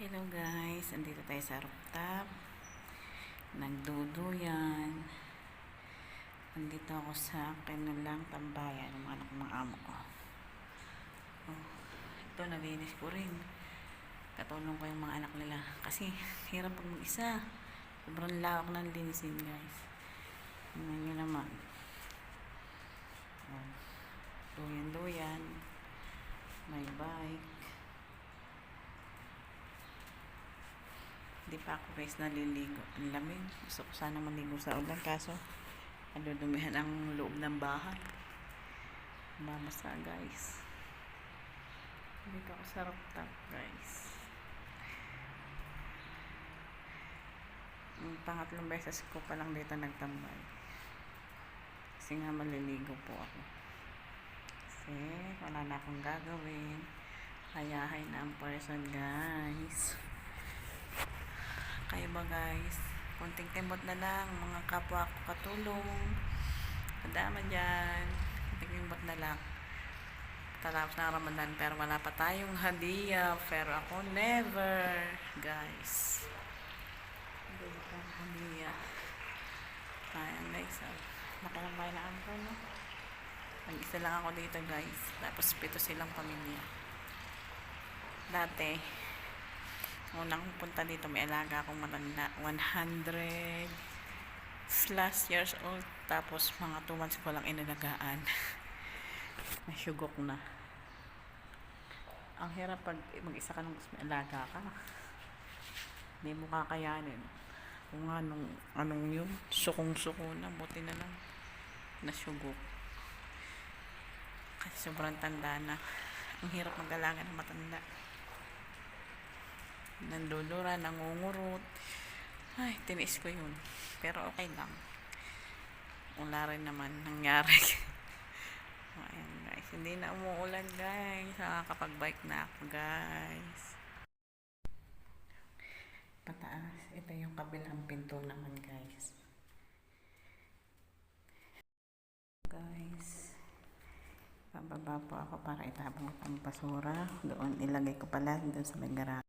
Hello guys, andito tayo sa rooftop. Nagduduyan. Andito ako sa kanilang tambayan, ng mga anak ng mga amo ko. Oh, ito nalinis ko rin. Katulong ko yung mga anak nila. Kasi hirap pag mag-isa. Sobrang lawak ng linisin guys. Tingnan nyo naman. Oh, duyan-duyan. May bike. Hindi pa ako guys naliligo. Ang lamig. Gusto ko sana maligo sa ulan kaso nadudumihan ang loob ng bahay. Mamasa guys. Dito ako sa rooftop guys. Pangatlong beses ko pa lang dito nagtambay. Kasi nga maliligo po ako. Kasi wala na akong gagawin. Hayahay na ang person guys. Kayo ba guys? Kunting timbot na lang, mga kapwa ko katulong. Kadama dyan. Kunting timbot na lang. Tapos na Ramadan pero wala pa tayong hadiah. Pero ako never guys. Hindi pa hadiah. Ayan guys. Nakalambay na ako no? Mag-isa lang ako dito guys. Tapos 7 silang pamilya. Dati unang punta dito may alaga akong matanda 100 plus years old, tapos mga 2 months ko lang inalagaan. Nasyugok na. Ang hirap pag mag-isa ka nung may alaga ka, hindi mo kakayanin. Kung anong yun, sukong-suko na, buti na lang nasyugok kasi sobrang tanda na. Ang hirap mag-alaga ng matanda, nandudura, nangungurot. Ay, tiniis ko yun. Pero okay lang. Wala rin naman nangyari. Ayan guys. Hindi na umuulan guys. Nakakapag-bike na ako guys. Pataas. Ito yung kabilang pinto naman guys. Guys. Pababa po ako para itapon ko ang basura. Doon ilagay ko pala doon sa may garage.